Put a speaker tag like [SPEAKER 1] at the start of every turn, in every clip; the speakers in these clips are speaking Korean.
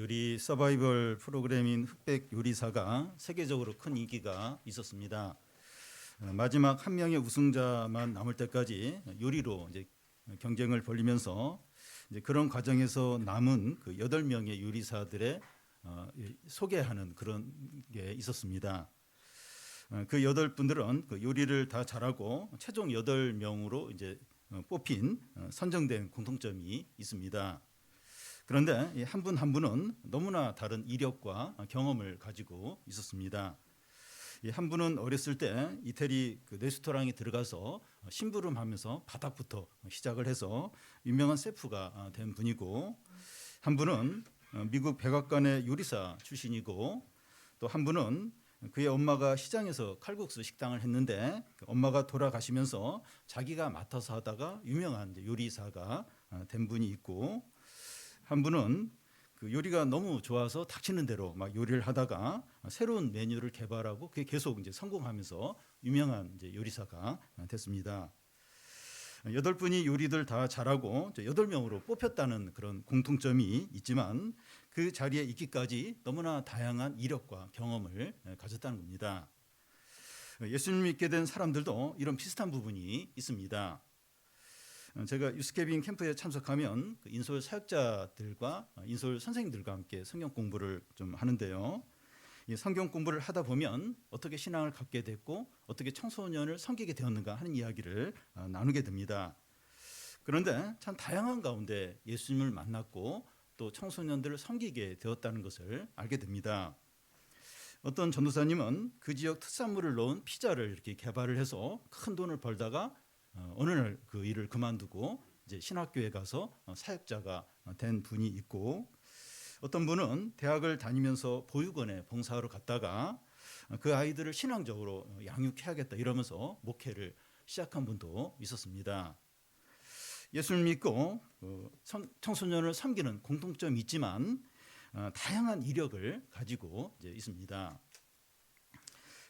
[SPEAKER 1] 요리 서바이벌 프로그램인 흑백 요리사가 세계적으로 큰 인기가 있었습니다. 마지막 한 명의 우승자만 남을 때까지 요리로 이제 경쟁을 벌이면서 이제 그런 과정에서 남은 그 8명의 요리사들의 소개하는 그런 게 있었습니다. 그 8분들은 그 요리를 다 잘하고 최종 8명으로 이제 뽑힌 선정된 공통점이 있습니다. 그런데 한 분 한 분은 너무나 다른 이력과 경험을 가지고 있었습니다. 한 분은 어렸을 때 이태리 그 레스토랑에 들어가서 심부름하면서 바닥부터 시작을 해서 유명한 셰프가 된 분이고, 한 분은 미국 백악관의 요리사 출신이고, 또 한 분은 그의 엄마가 시장에서 칼국수 식당을 했는데 엄마가 돌아가시면서 자기가 맡아서 하다가 유명한 요리사가 된 분이 있고, 한 분은 그 요리가 너무 좋아서 닥치는 대로 막 요리를 하다가 새로운 메뉴를 개발하고 그게 계속 이제 성공하면서 유명한 이제 요리사가 됐습니다. 8분이 요리들 다 잘하고 8명으로 뽑혔다는 그런 공통점이 있지만 그 자리에 있기까지 너무나 다양한 이력과 경험을 가졌다는 겁니다. 예수님 믿게 된 사람들도 이런 비슷한 부분이 있습니다. 제가 유스케빈 캠프에 참석하면 인솔 사역자들과 인솔 선생님들과 함께 성경 공부를 좀 하는데요. 이 성경 공부를 하다 보면 어떻게 신앙을 갖게 됐고 어떻게 청소년을 섬기게 되었는가 하는 이야기를 나누게 됩니다. 그런데 참 다양한 가운데 예수님을 만났고 또 청소년들을 섬기게 되었다는 것을 알게 됩니다. 어떤 전도사님은 그 지역 특산물을 넣은 피자를 이렇게 개발을 해서 큰 돈을 벌다가 어느 날 그 일을 그만두고 이제 신학교에 가서 사역자가 된 분이 있고, 어떤 분은 대학을 다니면서 보육원에 봉사하러 갔다가 그 아이들을 신앙적으로 양육해야겠다 이러면서 목회를 시작한 분도 있었습니다. 예수를 믿고 청소년을 섬기는 공통점이 있지만 다양한 이력을 가지고 이제 있습니다.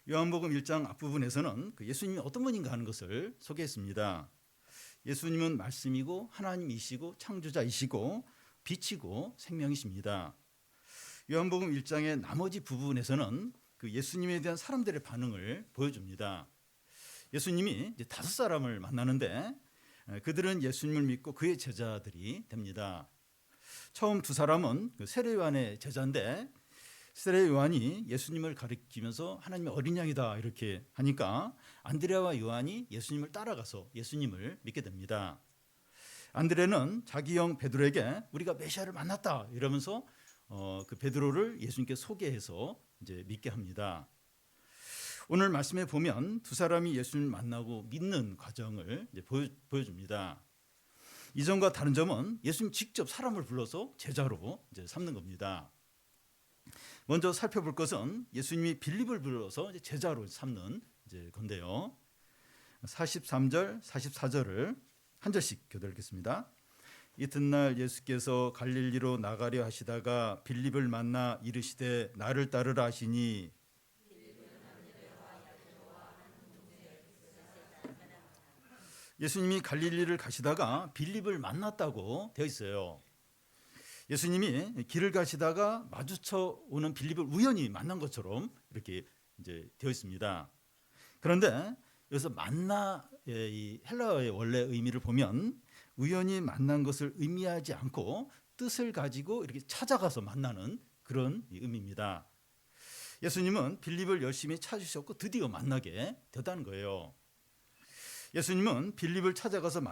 [SPEAKER 1] 요한복음 1장 앞부분에서는 예수님이 어떤 분인가 하는 것을 소개했습니다. 예수님은 말씀이고 하나님이시고 창조자이시고 빛이고 생명이십니다. 요한복음 1장의 나머지 부분에서는 그 예수님에 대한 사람들의 반응을 보여줍니다. 예수님이 이제 5사람을 만나는데 그들은 예수님을 믿고 그의 제자들이 됩니다. 처음 2사람은 그 세례 요한의 제자인데 세례 요한이 예수님을 가리키면서 하나님의 어린 양이다 이렇게 하니까 안드레와 요한이 예수님을 따라가서 예수님을 믿게 됩니다. 안드레는 자기 형 베드로에게 우리가 메시아를 만났다 이러면서 그 베드로를 예수님께 소개해서 이제 믿게 합니다. 오늘 말씀에 보면 2사람이 예수님을 만나고 믿는 과정을 이제 보여줍니다. 이전과 다른 점은 예수님 직접 사람을 불러서 제자로 이제 삼는 겁니다. 먼저 살펴볼 것은 예수님이 빌립을 불러서 제자로 삼는 건데요. 43절, 44절을 한 절씩 교독하겠습니다. 이튿날 예수께서 갈릴리로 나가려 하시다가 빌립을 만나 이르시되 나를 따르라 하시니 예수님이 갈릴리를 가시다가 빌립을 만났다고 되어 있어요. 예수님이 길을 가시다가 마주쳐 오는 빌립을 우연히 만난 것처럼 이렇게 이제 되어 있습니다. 그런데 여기서 이 헬라어의 원래 의미를 보면 우연히 만난 것을 의미하지 않고 뜻을 가지고 이렇게 찾아가서 만나는 그런 의미입니다. 예수님은 빌립을 열심히 찾으셨고 드디어 만나게 됐다는 거예요. 예수님은 빌립을 찾아가서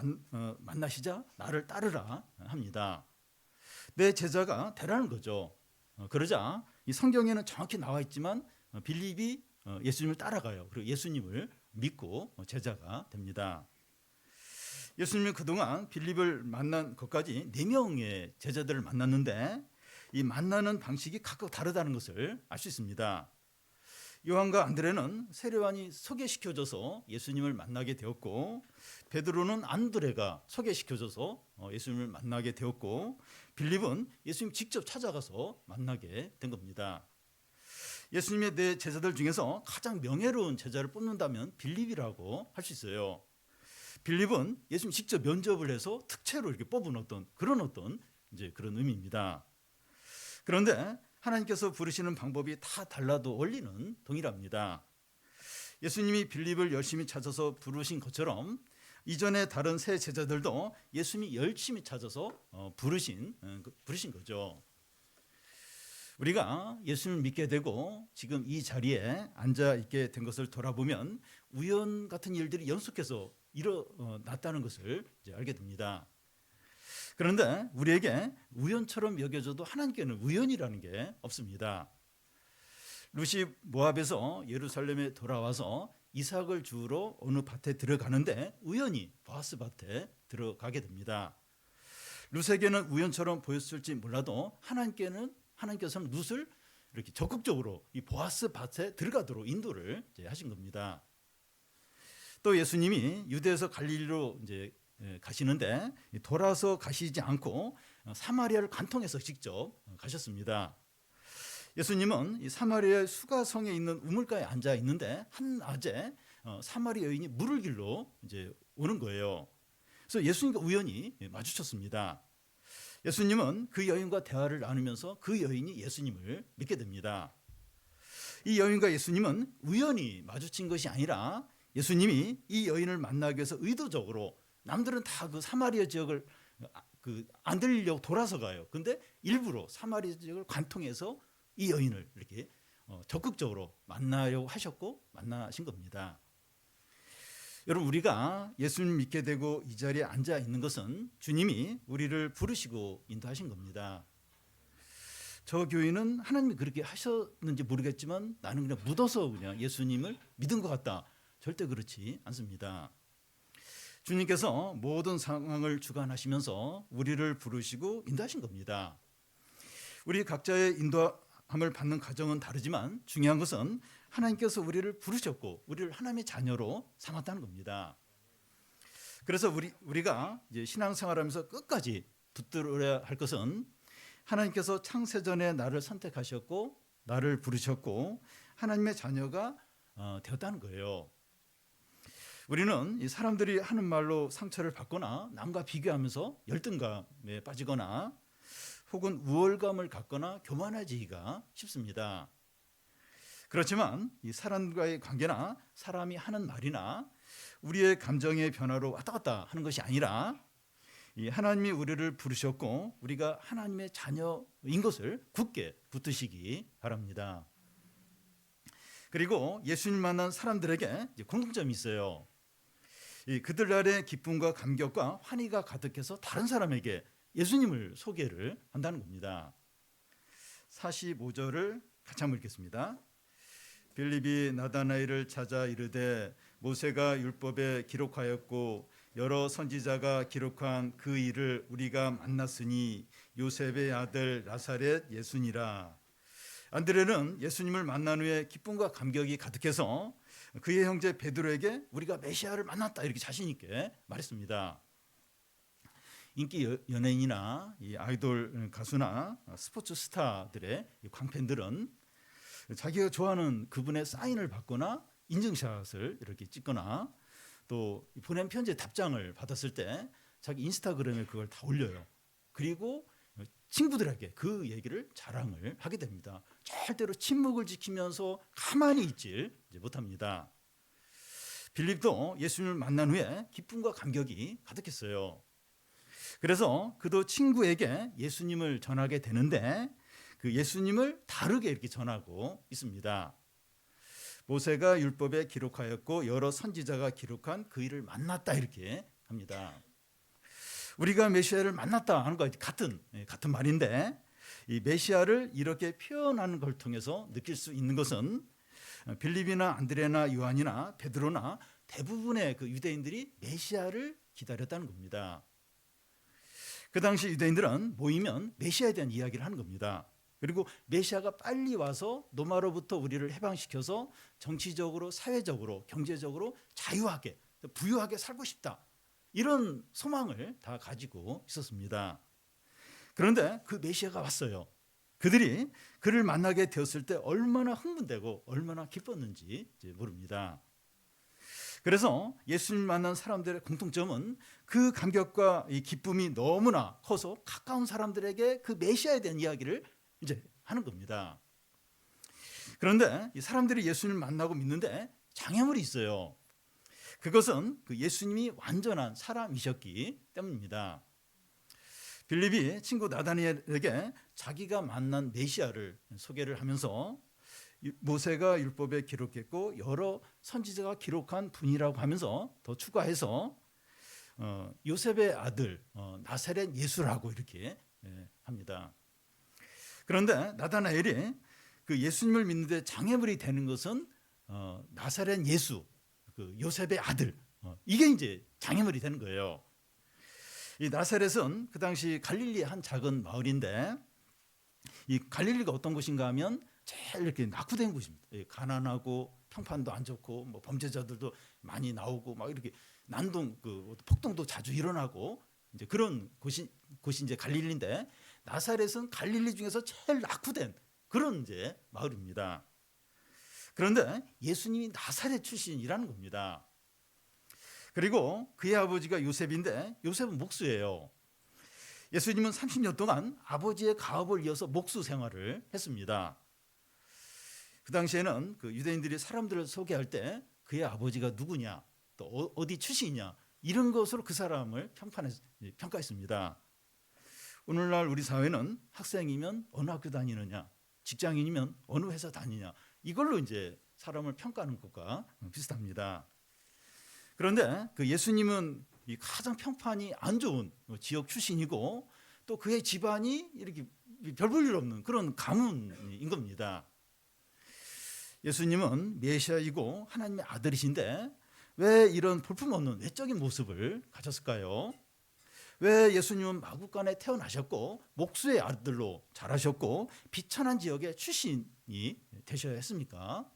[SPEAKER 1] 만나시자 나를 따르라 합니다. 내 제자가 되라는 거죠. 그러자 이 성경에는 정확히 나와 있지만 빌립이 예수님을 따라가요. 그리고 예수님을 믿고 제자가 됩니다. 예수님은 그동안 빌립을 만난 것까지 4명의 제자들을 만났는데 이 만나는 방식이 각각 다르다는 것을 알 수 있습니다. 요한과 안드레는 세례요한이 소개시켜줘서 예수님을 만나게 되었고, 베드로는 안드레가 소개시켜줘서 예수님을 만나게 되었고, 빌립은 예수님 직접 찾아가서 만나게 된 겁니다. 예수님의 네 제자들 중에서 가장 명예로운 제자를 뽑는다면 빌립이라고 할 수 있어요. 빌립은 예수님 직접 면접을 해서 특채로 이렇게 뽑은 그런 의미입니다. 그런데 하나님께서 부르시는 방법이 다 달라도 원리는 동일합니다. 예수님이 빌립을 열심히 찾아서 부르신 것처럼 이전에 다른 세 제자들도 예수님이 열심히 찾아서 부르신 거죠. 우리가 예수님을 믿게 되고 지금 이 자리에 앉아 있게 된 것을 돌아보면 우연 같은 일들이 연속해서 일어났다는 것을 이제 알게 됩니다. 그런데 우리에게 우연처럼 여겨져도 하나님께는 우연이라는 게 없습니다. 룻이 모압에서 예루살렘에 돌아와서 이삭을 주우러 어느 밭에 들어가는데 우연히 보아스 밭에 들어가게 됩니다. 룻에게는 우연처럼 보였을지 몰라도 하나님께서는 룻을 이렇게 적극적으로 이 보아스 밭에 들어가도록 인도를 하신 겁니다. 또 예수님이 유대에서 갈릴리로 이제 가시는데 돌아서 가시지 않고 사마리아를 관통해서 직접 가셨습니다. 예수님은 이 사마리아 수가성에 있는 우물가에 앉아 있는데 한낮에 사마리아 여인이 물을 길러 이제 오는 거예요. 그래서 예수님과 우연히 마주쳤습니다. 예수님은 그 여인과 대화를 나누면서 그 여인이 예수님을 믿게 됩니다. 이 여인과 예수님은 우연히 마주친 것이 아니라 예수님이 이 여인을 만나기 위해서 의도적으로, 남들은 다 그 사마리아 지역을 안 들리려고 돌아서 가요. 근데 일부러 사마리아 지역을 관통해서 이 여인을 이렇게 적극적으로 만나려고 하셨고 만나신 겁니다. 여러분, 우리가 예수님 믿게 되고 이 자리에 앉아 있는 것은 주님이 우리를 부르시고 인도하신 겁니다. 저 교인은 하나님이 그렇게 하셨는지 모르겠지만 나는 그냥 묻어서 그냥 예수님을 믿은 것 같다. 절대 그렇지 않습니다. 주님께서 모든 상황을 주관하시면서 우리를 부르시고 인도하신 겁니다. 우리 각자의 인도함을 받는 과정은 다르지만 중요한 것은 하나님께서 우리를 부르셨고 우리를 하나님의 자녀로 삼았다는 겁니다. 그래서 우리가 이제 신앙생활하면서 끝까지 붙들어야 할 것은 하나님께서 창세전에 나를 선택하셨고 나를 부르셨고 하나님의 자녀가 되었다는 거예요. 우리는 이 사람들이 하는 말로 상처를 받거나 남과 비교하면서 열등감에 빠지거나 혹은 우월감을 갖거나 교만해지기가 쉽습니다. 그렇지만 이 사람과의 관계나 사람이 하는 말이나 우리의 감정의 변화로 왔다 갔다 하는 것이 아니라 이 하나님이 우리를 부르셨고 우리가 하나님의 자녀인 것을 굳게 붙드시기 바랍니다. 그리고 예수님 만난 사람들에게 공통점이 있어요. 그들 안에 기쁨과 감격과 환희가 가득해서 다른 사람에게 예수님을 소개를 한다는 겁니다. 45절을 같이 한번 읽겠습니다. 빌립이 나다나엘을 찾아 이르되 모세가 율법에 기록하였고 여러 선지자가 기록한 그 일을 우리가 만났으니 요셉의 아들 나사렛 예수니라. 안드레는 예수님을 만난 후에 기쁨과 감격이 가득해서 그의 형제 베드로에게 우리가 메시아를 만났다 이렇게 자신 있게 말했습니다. 인기 연예인이나 이 아이돌 가수나 스포츠 스타들의 광팬들은 자기가 좋아하는 그분의 사인을 받거나 인증샷을 이렇게 찍거나 또 보낸 편지의 답장을 받았을 때 자기 인스타그램에 그걸 다 올려요. 그리고 친구들에게 그 얘기를 자랑을 하게 됩니다. 절대로 침묵을 지키면서 가만히 있질 못합니다. 빌립도 예수님을 만난 후에 기쁨과 감격이 가득했어요. 그래서 그도 친구에게 예수님을 전하게 되는데 그 예수님을 다르게 이렇게 전하고 있습니다. 모세가 율법에 기록하였고 여러 선지자가 기록한 그 일을 만났다 이렇게 합니다. 우리가 메시아를 만났다 하는 것 같은 말인데 이 메시아를 이렇게 표현하는 걸 통해서 느낄 수 있는 것은 빌립이나 안드레나 요한이나 베드로나 대부분의 그 유대인들이 메시아를 기다렸다는 겁니다. 그 당시 유대인들은 모이면 메시아에 대한 이야기를 하는 겁니다. 그리고 메시아가 빨리 와서 노마로부터 우리를 해방시켜서 정치적으로, 사회적으로, 경제적으로 자유하게, 부유하게 살고 싶다. 이런 소망을 다 가지고 있었습니다. 그런데 그 메시아가 왔어요. 그들이 그를 만나게 되었을 때 얼마나 흥분되고 얼마나 기뻤는지 모릅니다. 그래서 예수님 만난 사람들의 공통점은 그 감격과 이 기쁨이 너무나 커서 가까운 사람들에게 그 메시아에 대한 이야기를 이제 하는 겁니다. 그런데 이 사람들이 예수님을 만나고 믿는데 장애물이 있어요. 그것은 그 예수님이 완전한 사람이셨기 때문입니다. 빌립이 친구 나다니엘에게 자기가 만난 메시아를 소개를 하면서 모세가 율법에 기록했고 여러 선지자가 기록한 분이라고 하면서 더 추가해서 요셉의 아들 나사렛 예수라고 이렇게 합니다. 그런데 나다나엘이 그 예수님을 믿는데 장애물이 되는 것은 나사렛 예수, 그 요셉의 아들, 이게 이제 장애물이 되는 거예요. 이 나사렛은 그 당시 갈릴리의 한 작은 마을인데, 이 갈릴리가 어떤 곳인가 하면 제일 이렇게 낙후된 곳입니다. 가난하고 평판도 안 좋고 뭐 범죄자들도 많이 나오고 막 이렇게 난동, 그 폭동도 자주 일어나고 이제 그런 곳이 이제 갈릴리인데, 나사렛은 갈릴리 중에서 제일 낙후된 그런 이제 마을입니다. 그런데 예수님이 나사렛 출신이라는 겁니다. 그리고 그의 아버지가 요셉인데 요셉은 목수예요. 예수님은 30년 동안 아버지의 가업을 이어서 목수 생활을 했습니다. 그 당시에는 그 유대인들이 사람들을 소개할 때 그의 아버지가 누구냐, 또 어디 출신이냐, 이런 것으로 그 사람을 평가했습니다. 오늘날 우리 사회는 학생이면 어느 학교 다니느냐, 직장인이면 어느 회사 다니냐, 이걸로 이제 사람을 평가하는 것과 비슷합니다. 그런데 그 예수님은 이 가장 평판이 안 좋은 지역 출신이고, 또 그의 집안이 이렇게 별 볼 일 없는 그런 가문인 겁니다. 예수님은 메시아이고 하나님의 아들이신데 왜 이런 볼품없는 외적인 모습을 가졌을까요? 왜 예수님은 마구간에 태어나셨고 목수의 아들로 자라셨고 비천한 지역의 출신이 되셔야 했습니까?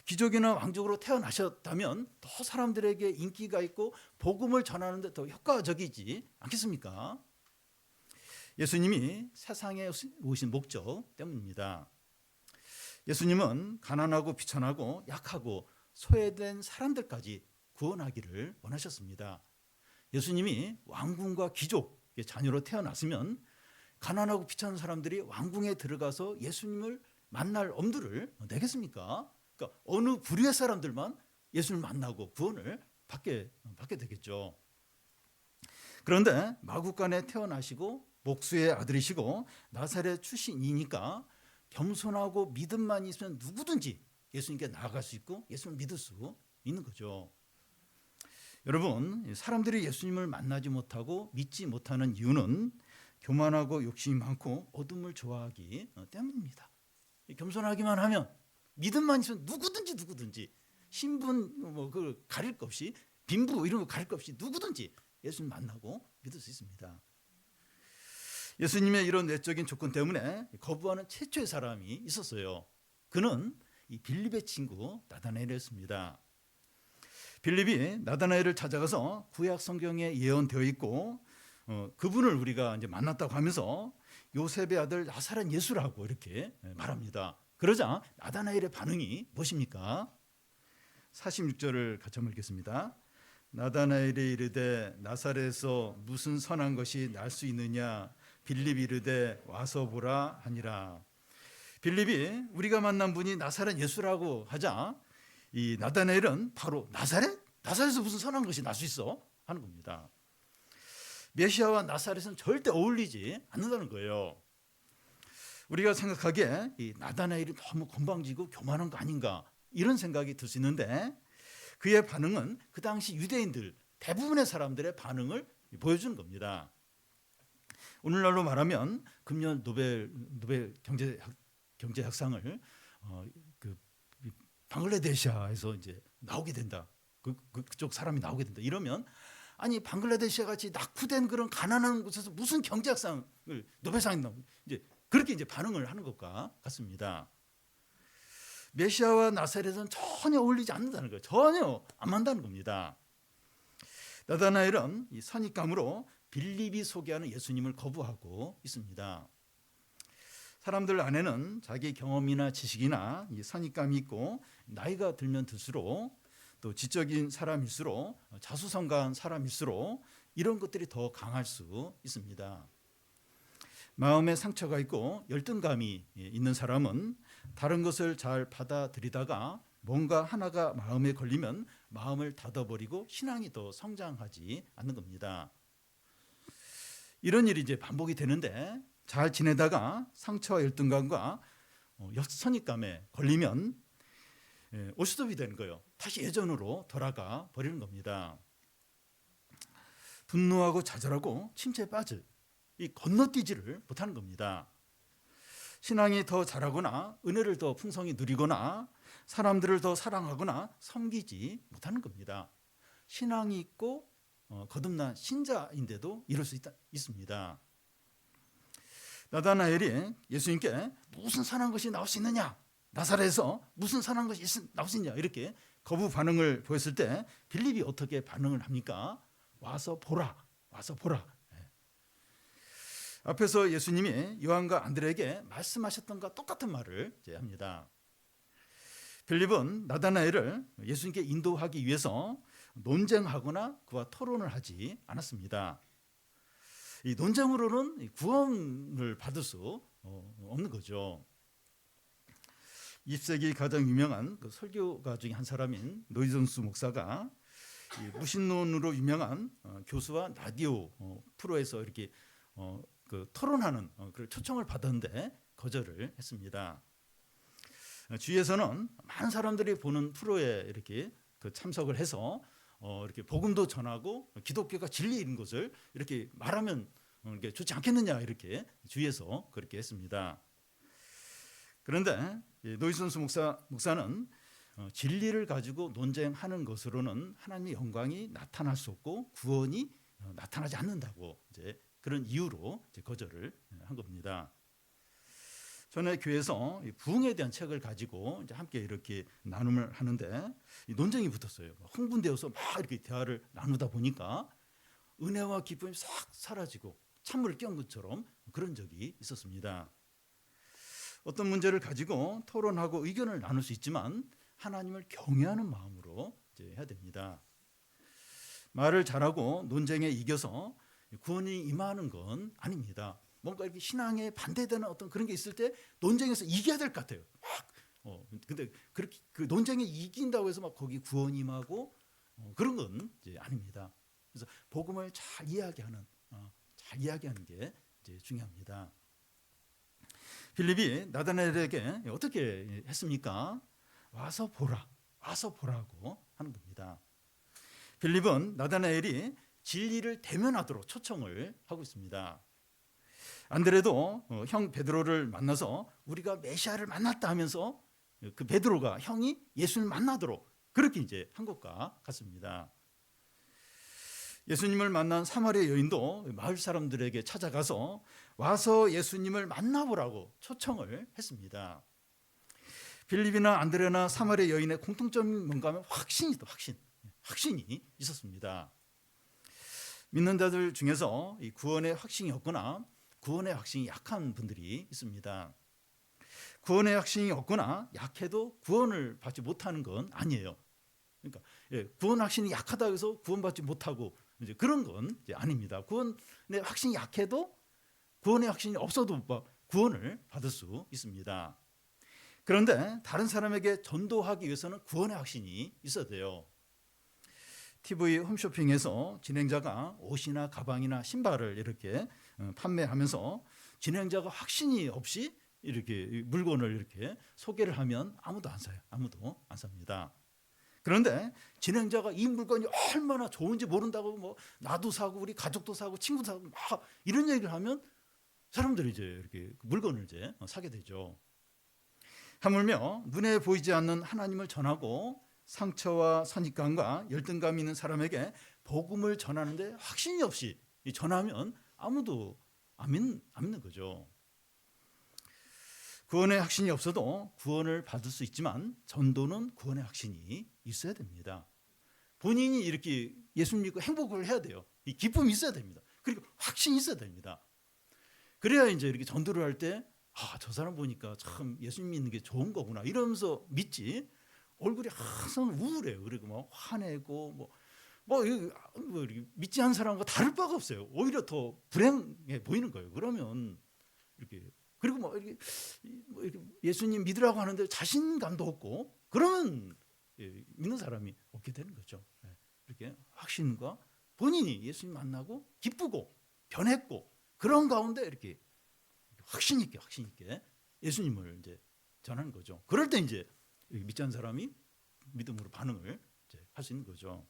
[SPEAKER 1] 귀족이나 왕족으로 태어나셨다면 더 사람들에게 인기가 있고 복음을 전하는 데 더 효과적이지 않겠습니까? 예수님이 세상에 오신 목적 때문입니다. 예수님은 가난하고 비천하고 약하고 소외된 사람들까지 구원하기를 원하셨습니다. 예수님이 왕궁과 귀족의 자녀로 태어났으면 가난하고 비천한 사람들이 왕궁에 들어가서 예수님을 만날 엄두를 내겠습니까? 그러니까 어느 부류의 사람들만 예수님을 만나고 구원을 받게 되겠죠. 그런데 마구간에 태어나시고 목수의 아들이시고 나사렛 출신이니까 겸손하고 믿음만 있으면 누구든지 예수님께 나아갈 수 있고 예수님을 믿을 수 있는 거죠. 여러분, 사람들이 예수님을 만나지 못하고 믿지 못하는 이유는 교만하고 욕심이 많고 어둠을 좋아하기 때문입니다. 겸손하기만 하면, 믿음만 있으면 누구든지 신분 뭐 그 가릴 것 없이, 빈부 이런 거 가릴 것 없이 누구든지 예수님 만나고 믿을 수 있습니다. 예수님의 이런 내적인 조건 때문에 거부하는 최초의 사람이 있었어요. 그는 이 빌립의 친구 나다나엘이었습니다. 빌립이 나다나엘을 찾아가서 구약 성경에 예언되어 있고 그분을 우리가 이제 만났다고 하면서 요셉의 아들 나사렛 예수라고 이렇게 말합니다. 그러자 나다나엘의 반응이 무엇입니까? 46절을 같이 한번 읽겠습니다. 나다나엘이 이르되 나사렛에서 무슨 선한 것이 날 수 있느냐, 빌립이 이르되 와서 보라 하니라. 빌립이 우리가 만난 분이 나사렛 예수라고 하자 이 나다나엘은 바로 나사렛? 나사렛에서 무슨 선한 것이 날 수 있어? 하는 겁니다. 메시아와 나사렛은 절대 어울리지 않는다는 거예요. 우리가 생각하기에 이 나다나엘이 너무 건방지고 교만한 거 아닌가, 이런 생각이 들 수 있는데 그의 반응은 그 당시 유대인들 대부분의 사람들의 반응을 보여주는 겁니다. 오늘날로 말하면 금년 노벨 경제학상을 그 방글라데시아에서 이제 나오게 된다. 그쪽 사람이 나오게 된다. 이러면 아니 방글라데시아 같이 낙후된 그런 가난한 곳에서 무슨 경제학상을 노벨상이 나오고 이제 그렇게 이제 반응을 하는 것과 같습니다. 메시아와 나사렛은 전혀 어울리지 않는다는 거예요. 전혀 안 맞다는 겁니다. 나다나엘은 이 선입감으로 빌립이 소개하는 예수님을 거부하고 있습니다. 사람들 안에는 자기 경험이나 지식이나 이 선입감이 있고 나이가 들면 들수록 또 지적인 사람일수록 자수성가한 사람일수록 이런 것들이 더 강할 수 있습니다. 마음에 상처가 있고 열등감이 있는 사람은 다른 것을 잘 받아들이다가 뭔가 하나가 마음에 걸리면 마음을 닫아버리고 신앙이 더 성장하지 않는 겁니다. 이런 일이 이제 반복이 되는데 잘 지내다가 상처와 열등감과 선입감에 걸리면 오스톱이 되는 거예요. 다시 예전으로 돌아가 버리는 겁니다. 분노하고 좌절하고 침체에 빠질 이 건너뛰지를 못하는 겁니다. 신앙이 더 자라거나 은혜를 더 풍성히 누리거나 사람들을 더 사랑하거나 섬기지 못하는 겁니다. 신앙이 있고 거듭난 신자인데도 이럴 수 있습니다. 나다나엘이 예수님께 무슨 선한 것이 나올 수 있느냐, 나사렛에서 무슨 선한 것이 나올 수 있냐 이렇게 거부 반응을 보였을 때 빌립이 어떻게 반응을 합니까? 와서 보라, 와서 보라. 앞에서 예수님이 요한과 안드레에게 말씀하셨던과 똑같은 말을 합니다. 빌립은 나다나엘을 예수님께 인도하기 위해서 논쟁하거나 그와 토론을 하지 않았습니다. 이 논쟁으로는 구원을 받을 수 없는 거죠. 20세기 가장 유명한 그 설교가 중에 한 사람인 노이존스 목사가 무신론으로 유명한 교수와 라디오 프로에서 이렇게 그 토론하는 그런 초청을 받았는데 거절을 했습니다. 주위에서는 많은 사람들이 보는 프로에 이렇게 그 참석을 해서 이렇게 복음도 전하고 기독교가 진리인 것을 이렇게 말하면 이게 좋지 않겠느냐 이렇게 주위에서 그렇게 했습니다. 그런데 노이존스 목사는 진리를 가지고 논쟁하는 것으로는 하나님의 영광이 나타날 수 없고 구원이 나타나지 않는다고 이제 그런 이유로 이제 거절을 한 겁니다. 전에 교회에서 부흥에 대한 책을 가지고 이제 함께 이렇게 나눔을 하는데 논쟁이 붙었어요. 흥분되어서 막 이렇게 대화를 나누다 보니까 은혜와 기쁨이 싹 사라지고 찬물을 끼얹은 것처럼 그런 적이 있었습니다. 어떤 문제를 가지고 토론하고 의견을 나눌 수 있지만 하나님을 경외하는 마음으로 이제 해야 됩니다. 말을 잘하고 논쟁에 이겨서 구원이 임하는 건 아닙니다. 뭔가 이렇게 신앙에 반대되는 어떤 그런 게 있을 때 논쟁에서 이겨야 될 것 같아요. 근데 그렇게 그 논쟁에 이긴다고 해서 막 거기 구원이 임하고 그런 건 이제 아닙니다. 그래서 복음을 잘 이야기하는 게 이제 중요합니다. 빌립이 나다나엘에게 어떻게 했습니까? 와서 보라, 와서 보라고 하는 겁니다. 빌립은 나다나엘이 진리를 대면하도록 초청을 하고 있습니다. 안드레도 형 베드로를 만나서 우리가 메시아를 만났다 하면서 그 베드로가 형이 예수님을 만나도록 그렇게 이제 한 것과 같습니다. 예수님을 만난 사마리아 여인도 마을 사람들에게 찾아가서 와서 예수님을 만나보라고 초청을 했습니다. 빌립이나 안드레나 사마리아 여인의 공통점이 뭔가 하면 확신이 있었습니다. 믿는 자들 중에서 이 구원의 확신이 없거나 구원의 확신이 약한 분들이 있습니다. 구원의 확신이 없거나 약해도 구원을 받지 못하는 건 아니에요. 그러니까 구원 확신이 약하다고 해서 구원받지 못하고 이제 그런 건 이제 아닙니다. 구원의 확신이 약해도 구원의 확신이 없어도 구원을 받을 수 있습니다. 그런데 다른 사람에게 전도하기 위해서는 구원의 확신이 있어야 돼요. TV 홈쇼핑에서 진행자가 옷이나 가방이나 신발을 이렇게 판매하면서 진행자가 확신이 없이 이렇게 물건을 이렇게 소개를 하면 아무도 안 사요. 아무도 안 삽니다. 그런데 진행자가 이 물건이 얼마나 좋은지 모른다고 나도 사고 우리 가족도 사고 친구도 사고 막 이런 얘기를 하면 사람들이 이제 이렇게 물건을 이제 사게 되죠. 하물며 눈에 보이지 않는 하나님을 전하고 상처와 선입감과 열등감이 있는 사람에게 복음을 전하는데 확신이 없이 전하면 아무도 안 믿는 거죠. 구원의 확신이 없어도 구원을 받을 수 있지만 전도는 구원의 확신이 있어야 됩니다. 본인이 이렇게 예수 믿고 행복을 해야 돼요. 이 기쁨이 있어야 됩니다. 그리고 확신이 있어야 됩니다. 그래야 이제 이렇게 전도를 할 때 저 사람 보니까 참 예수님 믿는 게 좋은 거구나 이러면서 믿지. 얼굴이 항상 우울해요. 그리고 화내고 믿지 않은 사람과 다를 바가 없어요. 오히려 더 불행해 보이는 거예요. 그러면 이렇게 그리고 이렇게 예수님 믿으라고 하는데 자신감도 없고 그러면 믿는 사람이 없게 되는 거죠. 이렇게 확신과 본인이 예수님 만나고 기쁘고 변했고 그런 가운데 이렇게 확신 있게 예수님을 이제 전하는 거죠. 그럴 때 이제 믿지 않는 사람이 믿음으로 반응을 할 수 있는 거죠.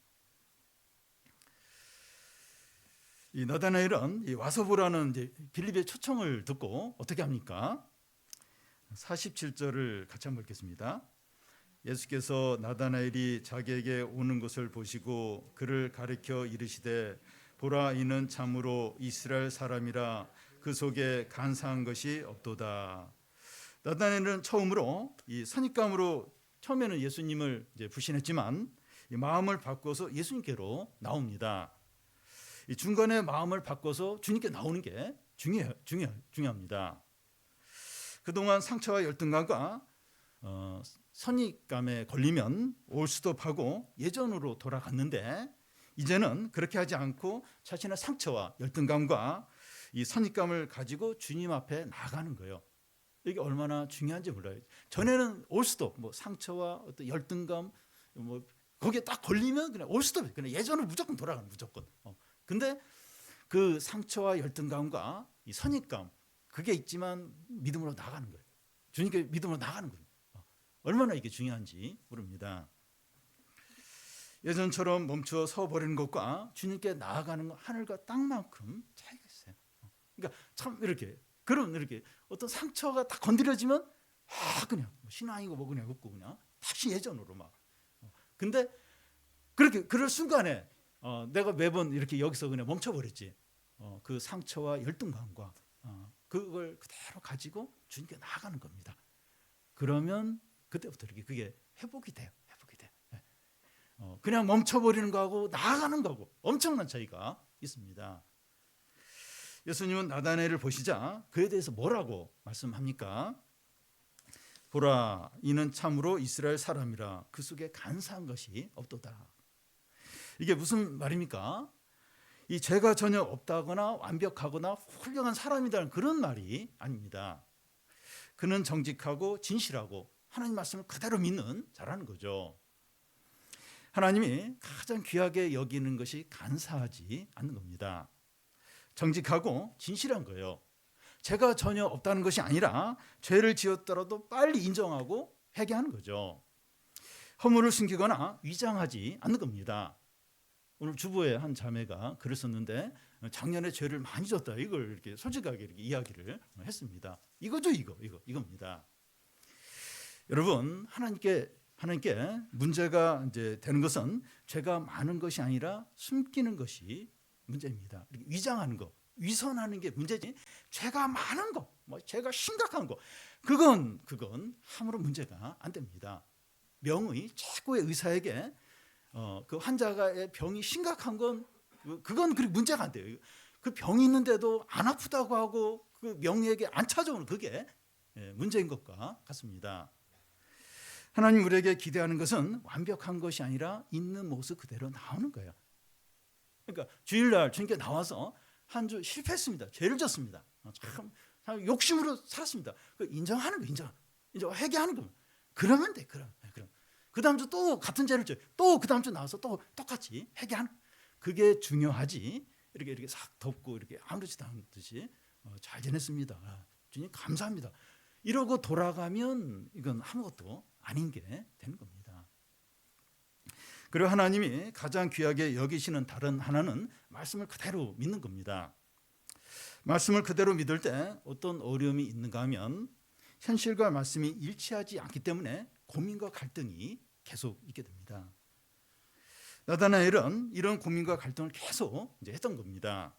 [SPEAKER 1] 이 나다나엘은 와서 보라는 이제 빌립의 초청을 듣고 어떻게 합니까? 47절을 같이 한번 읽겠습니다. 예수께서 나다나엘이 자기에게 오는 것을 보시고 그를 가리켜 이르시되 보라 이는 참으로 이스라엘 사람이라 그 속에 간사한 것이 없도다. 나다나엘은 처음으로 이 선입감으로 처음에는 예수님을 이제 불신했지만 이 마음을 바꿔서 예수님께로 나옵니다. 이 중간에 마음을 바꿔서 주님께 나오는 게 중요합니다. 그동안 상처와 열등감과 선입감에 걸리면 올스톱하고 예전으로 돌아갔는데 이제는 그렇게 하지 않고 자신의 상처와 열등감과 이 선입감을 가지고 주님 앞에 나가는 거예요. 이게 얼마나 중요한지 몰라요. 전에는 올스톱, 상처와 어떤 열등감, 거기에 딱 걸리면 그냥 올스톱, 그냥 예전으로 무조건 돌아가는 무조건. 근데 그 상처와 열등감과 이 선입감 그게 있지만 믿음으로 나가는 거예요. 주님께 믿음으로 나가는 거예요. 얼마나 이게 중요한지 모릅니다. 예전처럼 멈춰 서 버리는 것과 주님께 나아가는 것 하늘과 땅만큼 차이가 있어요. 그러니까 참 이렇게 어떤 상처가 딱 건드려지면 그냥 신앙이고 그냥 없고 그냥 다시 예전으로 막. 근데 그럴 순간에 내가 매번 이렇게 여기서 그냥 멈춰버렸지. 그 상처와 열등감과 그걸 그대로 가지고 주님께 나아가는 겁니다. 그러면 그때부터 이렇게 그게 회복이 돼요. 그냥 멈춰버리는 거하고 나아가는 거하고 엄청난 차이가 있습니다. 예수님은 나다나엘을 보시자 그에 대해서 뭐라고 말씀합니까? 보라 이는 참으로 이스라엘 사람이라 그 속에 간사한 것이 없도다. 이게 무슨 말입니까? 이 죄가 전혀 없다거나 완벽하거나 훌륭한 사람이라는 그런 말이 아닙니다. 그는 정직하고 진실하고 하나님 말씀을 그대로 믿는 자라는 거죠. 하나님이 가장 귀하게 여기는 것이 간사하지 않는 겁니다. 정직하고 진실한 거예요. 죄가 전혀 없다는 것이 아니라 죄를 지었더라도 빨리 인정하고 회개하는 거죠. 허물을 숨기거나 위장하지 않는 겁니다. 오늘 주부의 한 자매가 글을 썼는데 작년에 죄를 많이 졌다 이걸 이렇게 솔직하게 이렇게 이야기를 했습니다. 이거죠 이겁니다. 여러분 하나님께 문제가 이제 되는 것은 죄가 많은 것이 아니라 숨기는 것이 문제입니다. 이렇게 위장하는 거, 위선하는 게 문제지. 죄가 많은 거, 죄가 심각한 거, 그건 아무런 문제가 안 됩니다. 명의 최고의 의사에게 그 환자의 병이 심각한 건 그건 그렇게 문제가 안 돼요. 그 병이 있는데도 안 아프다고 하고 그 명의에게 안 찾아오는 그게 문제인 것과 같습니다. 하나님 우리에게 기대하는 것은 완벽한 것이 아니라 있는 모습 그대로 나오는 거예요. 그러니까 주일날 주님께 나와서 한 주 실패했습니다. 죄를 졌습니다. 참 욕심으로 살았습니다. 인정하는 거, 인정 회개하는 거. 그러면 돼. 그럼. 그 다음 주 또 같은 죄를 져요. 또 그 다음 주 나와서 또 똑같이 회개하는. 그게 중요하지. 이렇게 싹 덮고 이렇게 아무렇지도 않은 듯이 잘 지냈습니다. 주님 감사합니다. 이러고 돌아가면 이건 아무것도 아닌 게 되는 겁니다. 그리고 하나님이 가장 귀하게 여기시는 다른 하나는 말씀을 그대로 믿는 겁니다. 말씀을 그대로 믿을 때 어떤 어려움이 있는가 하면 현실과 말씀이 일치하지 않기 때문에 고민과 갈등이 계속 있게 됩니다. 나다나엘은 이런 고민과 갈등을 계속 이제 했던 겁니다.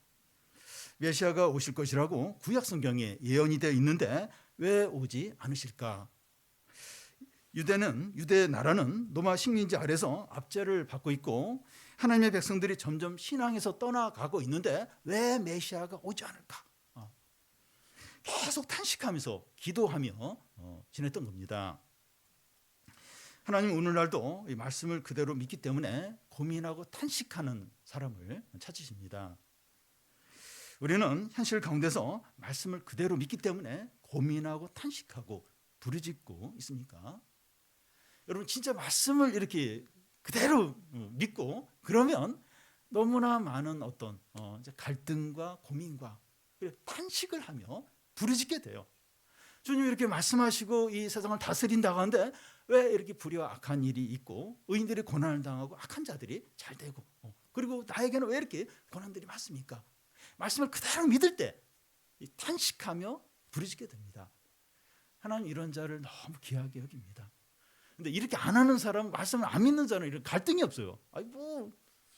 [SPEAKER 1] 메시아가 오실 것이라고 구약 성경에 예언이 되어 있는데 왜 오지 않으실까? 유대 나라는 로마 식민지 아래서 압제를 받고 있고 하나님의 백성들이 점점 신앙에서 떠나가고 있는데 왜 메시아가 오지 않을까? 계속 탄식하면서 기도하며 지냈던 겁니다. 하나님 오늘날도 이 말씀을 그대로 믿기 때문에 고민하고 탄식하는 사람을 찾으십니다. 우리는 현실 가운데서 말씀을 그대로 믿기 때문에 고민하고 탄식하고 부르짖고 있습니까? 여러분 진짜 말씀을 이렇게 그대로 믿고 그러면 너무나 많은 어떤 갈등과 고민과 탄식을 하며 부르짖게 돼요. 주님이 이렇게 말씀하시고 이 세상을 다스린다고 하는데 왜 이렇게 불의와 악한 일이 있고 의인들이 고난을 당하고 악한 자들이 잘 되고 그리고 나에게는 왜 이렇게 고난들이 많습니까? 말씀을 그대로 믿을 때 탄식하며 부르짖게 됩니다. 하나님 이런 자를 너무 귀하게 여깁니다. 근데 이렇게 안 하는 사람, 말씀을 안 믿는 자는 이런 갈등이 없어요. 아니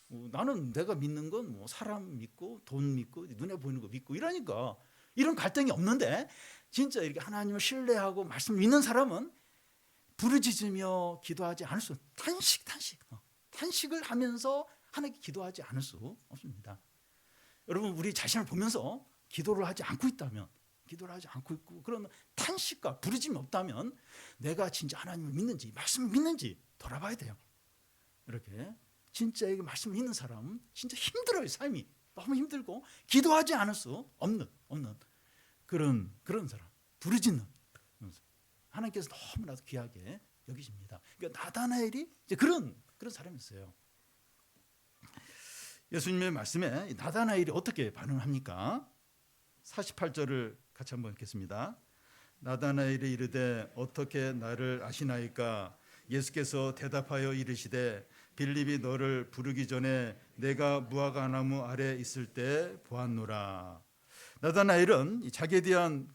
[SPEAKER 1] 나는 내가 믿는 건 사람 믿고 돈 믿고 눈에 보이는 거 믿고 이러니까 이런 갈등이 없는데 진짜 이렇게 하나님을 신뢰하고 말씀 믿는 사람은 부르짖으며 기도하지 않을 수 탄식을 하면서 하나님께 기도하지 않을 수 없습니다. 여러분 우리 자신을 보면서 기도를 하지 않고 있다면 기도를 하지 않고 있고 그런 탄식과 부르짖음이 없다면 내가 진짜 하나님을 믿는지 말씀을 믿는지 돌아봐야 돼요. 이렇게 진짜 이게 말씀을 믿는 사람은 진짜 힘들어요. 삶이 너무 힘들고 기도하지 않을 수 없는 그런 사람 부르짖는 하나님께서 너무나도 귀하게 여기십니다. 그러니까 나다나엘이 이제 그런 사람이었어요. 예수님의 말씀에 나다나엘이 어떻게 반응합니까? 48절을 같이 한번 읽겠습니다. 나다나엘이 이르되 어떻게 나를 아시나이까? 예수께서 대답하여 이르시되 빌립이 너를 부르기 전에 내가 무화과 나무 아래 있을 때 보았노라. 나다나엘은 자기에 대한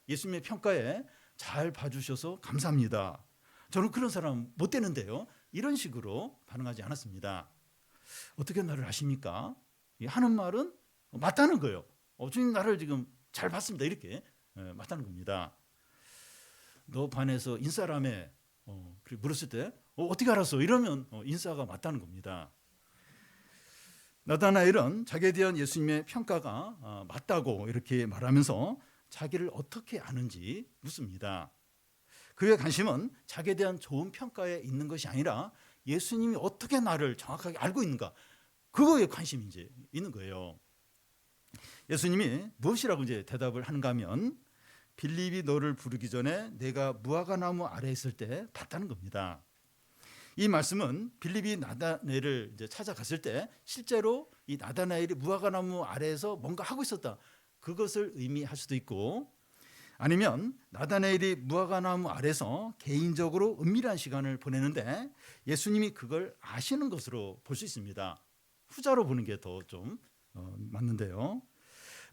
[SPEAKER 1] 예수님의 평가에 잘 봐주셔서 감사합니다. 저는 그런 사람 못 되는데요. 이런 식으로 반응하지 않았습니다. 어떻게 나를 아십니까? 하는 말은 맞다는 거예요. 주님 나를 지금 잘 봤습니다. 이렇게 맞다는 겁니다. 너 반에서 인싸라며 물었을 때 어떻게 알았어? 이러면 인싸가 맞다는 겁니다. 나다나엘은 자기에 대한 예수님의 평가가 맞다고 이렇게 말하면서 자기를 어떻게 아는지 묻습니다. 그의 관심은 자기에 대한 좋은 평가에 있는 것이 아니라 예수님이 어떻게 나를 정확하게 알고 있는가 그거에 관심이 이제 있는 거예요. 예수님이 무엇이라고 이제 대답을 하는가 하면 빌립이 너를 부르기 전에 내가 무화과 나무 아래 있을 때 봤다는 겁니다. 이 말씀은 빌립이 나다나엘을 이제 찾아갔을 때 실제로 이 나다나엘이 무화과 나무 아래에서 뭔가 하고 있었다. 그것을 의미할 수도 있고 아니면 나다나엘이 무화과 나무 아래서 개인적으로 은밀한 시간을 보내는데 예수님이 그걸 아시는 것으로 볼 수 있습니다. 후자로 보는 게 더 좀 맞는데요.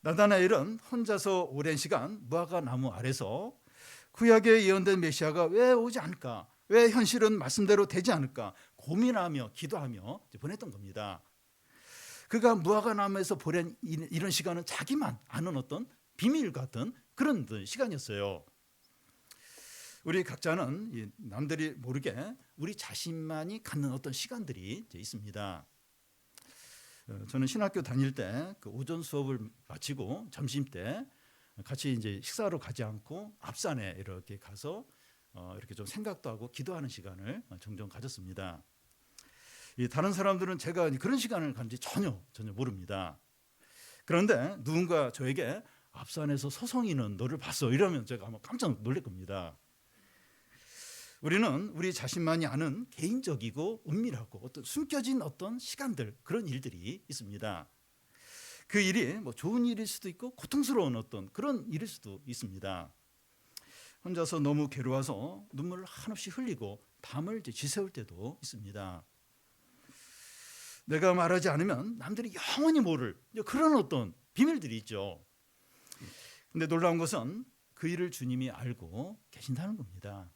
[SPEAKER 1] 나다나엘은 혼자서 오랜 시간 무화과 나무 아래서 구약에 예언된 메시아가 왜 오지 않을까? 왜 현실은 말씀대로 되지 않을까? 고민하며 기도하며 보냈던 겁니다. 그가 무화과 나무에서 보낸 이런 시간은 자기만 아는 어떤 비밀 같은 그런 시간이었어요. 우리 각자는 남들이 모르게 우리 자신만이 갖는 어떤 시간들이 있습니다. 저는 신학교 다닐 때 오전 수업을 마치고 점심 때 같이 이제 식사로 가지 않고 앞산에 이렇게 가서 이렇게 좀 생각도 하고 기도하는 시간을 종종 가졌습니다. 다른 사람들은 제가 그런 시간을 갖는지 전혀 모릅니다. 그런데 누군가 저에게 앞산에서 서성이는 너를 봤어 이러면 제가 아마 깜짝 놀랄 겁니다. 우리는 우리 자신만이 아는 개인적이고 은밀하고 어떤 숨겨진 어떤 시간들 그런 일들이 있습니다. 그 일이 좋은 일일 수도 있고 고통스러운 어떤 그런 일일 수도 있습니다. 혼자서 너무 괴로워서 눈물을 한없이 흘리고 밤을 지새울 때도 있습니다. 내가 말하지 않으면 남들이 영원히 모를 그런 어떤 비밀들이 있죠. 근데 놀라운 것은 그 일을 주님이 알고 계신다는 겁니다.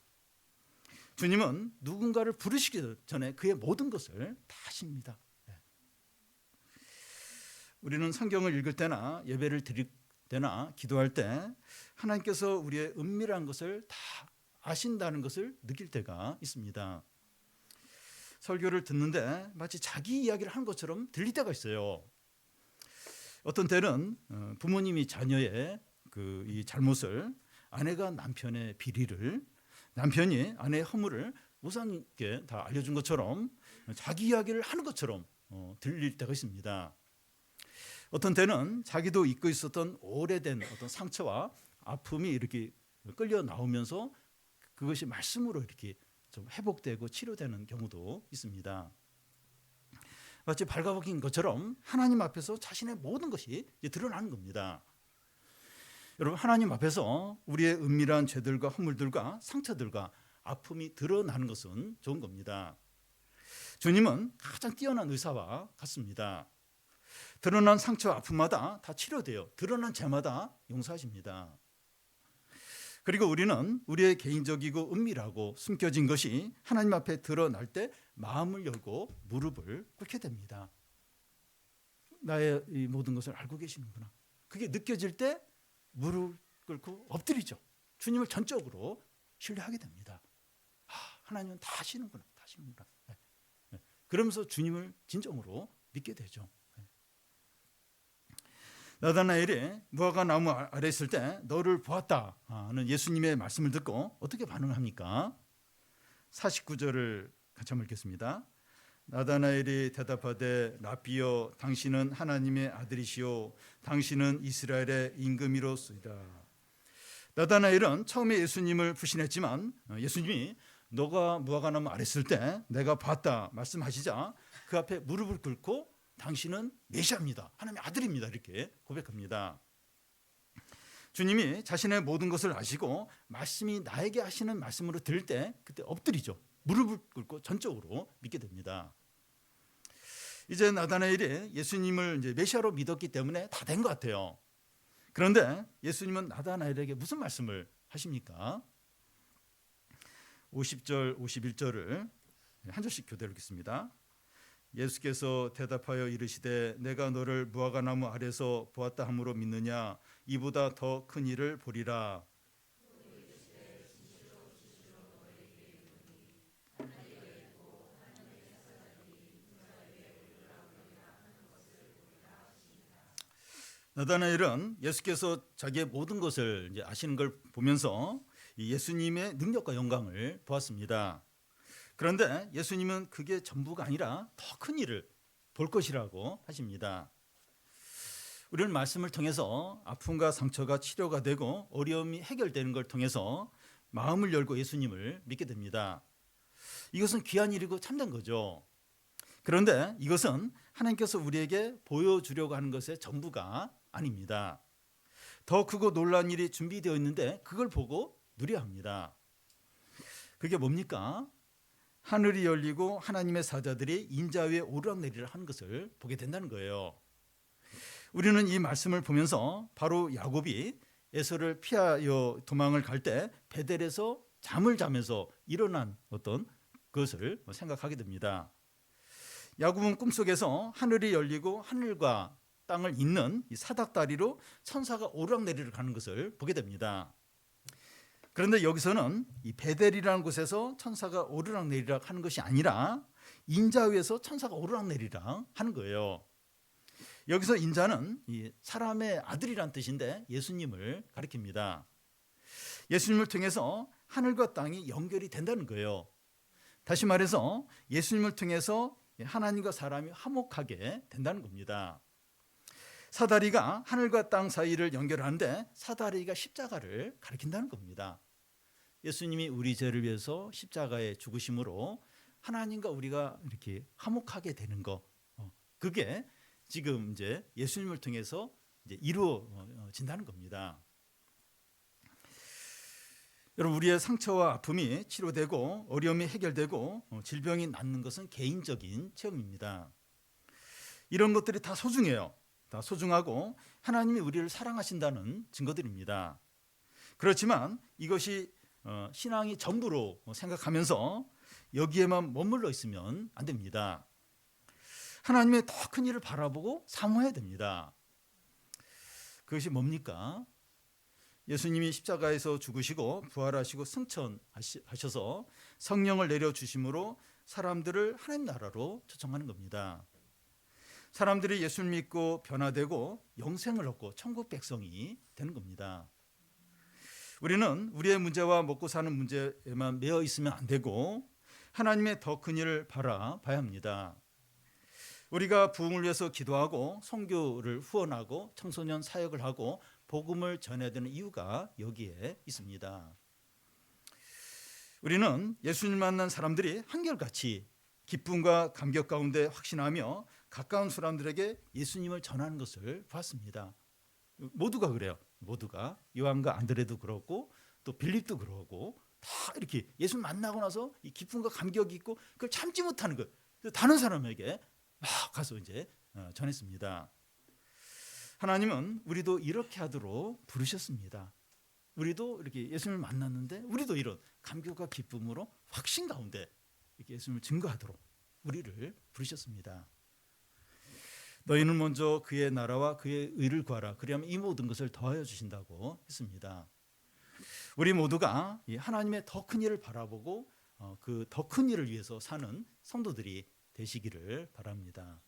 [SPEAKER 1] 주님은 누군가를 부르시기 전에 그의 모든 것을 다 아십니다. 우리는 성경을 읽을 때나 예배를 드릴 때나 기도할 때 하나님께서 우리의 은밀한 것을 다 아신다는 것을 느낄 때가 있습니다. 설교를 듣는데 마치 자기 이야기를 하는 것처럼 들릴 때가 있어요. 어떤 때는 부모님이 자녀의 이 잘못을, 아내가 남편의 비리를, 남편이 아내의 허물을 우상님께 다 알려준 것처럼 자기 이야기를 하는 것처럼 들릴 때가 있습니다. 어떤 때는 자기도 잊고 있었던 오래된 어떤 상처와 아픔이 이렇게 끌려 나오면서 그것이 말씀으로 이렇게 좀 회복되고 치료되는 경우도 있습니다. 마치 발가벗긴 것처럼 하나님 앞에서 자신의 모든 것이 이제 드러나는 겁니다. 여러분, 하나님 앞에서 우리의 은밀한 죄들과 허물들과 상처들과 아픔이 드러나는 것은 좋은 겁니다. 주님은 가장 뛰어난 의사와 같습니다. 드러난 상처와 아픔마다 다 치료돼요. 드러난 죄마다 용서하십니다. 그리고 우리는 우리의 개인적이고 은밀하고 숨겨진 것이 하나님 앞에 드러날 때 마음을 열고 무릎을 꿇게 됩니다. 나의 이 모든 것을 알고 계시는구나. 그게 느껴질 때 무릎 꿇고 엎드리죠. 주님을 전적으로 신뢰하게 됩니다. 하나님은 다 아시는구나. 다 아시는구나. 그러면서 주님을 진정으로 믿게 되죠. 나다나엘이 무화과 나무 아래 있을 때 너를 보았다 하는 예수님의 말씀을 듣고 어떻게 반응합니까? 49절을 같이 한번 읽겠습니다. 나다나엘이 대답하되 라비여 당신은 하나님의 아들이시오 당신은 이스라엘의 임금이로소이다. 나다나엘은 처음에 예수님을 부신했지만 예수님이 너가 무화과 나무 아래 있을 때 내가 봤다 말씀하시자 그 앞에 무릎을 꿇고 당신은 메시아입니다. 하나님의 아들입니다. 이렇게 고백합니다. 주님이 자신의 모든 것을 아시고 말씀이 나에게 하시는 말씀으로 들을 때 그때 엎드리죠. 무릎을 꿇고 전적으로 믿게 됩니다. 이제 나다나엘이 예수님을 이제 메시아로 믿었기 때문에 다 된 것 같아요. 그런데 예수님은 나다나엘에게 무슨 말씀을 하십니까? 50절, 51절을 한 절씩 교대로 읽겠습니다. 예수께서 대답하여 이르시되 내가 너를 무화과 나무 아래서 보았다 함으로 믿느냐 이보다 더 큰 일을 보리라. 나다나엘은 예수께서 자기의 모든 것을 이제 아시는 걸 보면서 예수님의 능력과 영광을 보았습니다. 그런데 예수님은 그게 전부가 아니라 더 큰 일을 볼 것이라고 하십니다. 우리는 말씀을 통해서 아픔과 상처가 치료가 되고 어려움이 해결되는 걸 통해서 마음을 열고 예수님을 믿게 됩니다. 이것은 귀한 일이고 참된 거죠. 그런데 이것은 하나님께서 우리에게 보여주려고 하는 것의 전부가 아닙니다. 더 크고 놀라운 일이 준비되어 있는데 그걸 보고 누려야 합니다. 그게 뭡니까? 하늘이 열리고 하나님의 사자들이 인자 위에 오르락내리락 하는 것을 보게 된다는 거예요. 우리는 이 말씀을 보면서 바로 야곱이 에서를 피하여 도망을 갈 때 베델에서 잠을 자면서 일어난 어떤 것을 생각하게 됩니다. 야곱은 꿈속에서 하늘이 열리고 하늘과 땅을 잇는 이 사닥다리로 천사가 오르락내리락 하는 것을 보게 됩니다. 그런데 여기서는 이 베델이라는 곳에서 천사가 오르락내리락 하는 것이 아니라 인자 위에서 천사가 오르락내리락 하는 거예요. 여기서 인자는 이 사람의 아들이란 뜻인데 예수님을 가리킵니다. 예수님을 통해서 하늘과 땅이 연결이 된다는 거예요. 다시 말해서 예수님을 통해서 하나님과 사람이 화목하게 된다는 겁니다. 사다리가 하늘과 땅 사이를 연결하는데 사다리가 십자가를 가리킨다는 겁니다. 예수님이 우리 죄를 위해서 십자가에 죽으심으로 하나님과 우리가 이렇게 화목하게 되는 거, 그게 지금 이제 예수님을 통해서 이제 이루어진다는 겁니다. 여러분, 우리의 상처와 아픔이 치료되고 어려움이 해결되고 질병이 낫는 것은 개인적인 체험입니다. 이런 것들이 다 소중해요. 다 소중하고 하나님이 우리를 사랑하신다는 증거들입니다. 그렇지만 이것이 신앙이 전부로 생각하면서 여기에만 머물러 있으면 안 됩니다. 하나님의 더 큰 일을 바라보고 사모해야 됩니다. 그것이 뭡니까? 예수님이 십자가에서 죽으시고 부활하시고 승천하셔서 성령을 내려주심으로 사람들을 하나님 나라로 초청하는 겁니다. 사람들이 예수를 믿고 변화되고 영생을 얻고 천국 백성이 되는 겁니다. 우리는 우리의 문제와 먹고 사는 문제에만 매여 있으면 안 되고 하나님의 더 큰 일을 바라봐야 합니다. 우리가 부흥을 위해서 기도하고 선교를 후원하고 청소년 사역을 하고 복음을 전해야 되는 이유가 여기에 있습니다. 우리는 예수님 만난 사람들이 한결같이 기쁨과 감격 가운데 확신하며 가까운 사람들에게 예수님을 전하는 것을 봤습니다. 모두가 그래요. 모두가 요한과 안드레도 그렇고 또 빌립도 그러고 다 이렇게 예수 만나고 나서 이 기쁨과 감격이 있고 그걸 참지 못하는 것. 다른 사람에게 막 가서 이제 전했습니다. 하나님은 우리도 이렇게 하도록 부르셨습니다. 우리도 이렇게 예수님을 만났는데 우리도 이런 감격과 기쁨으로 확신 가운데 이렇게 예수님을 증거하도록 우리를 부르셨습니다. 너희는 먼저 그의 나라와 그의 의를 구하라. 그리하면 이 모든 것을 더하여 주신다고 했습니다. 우리 모두가 하나님의 더 큰 일을 바라보고 그 더 큰 일을 위해서 사는 성도들이 되시기를 바랍니다.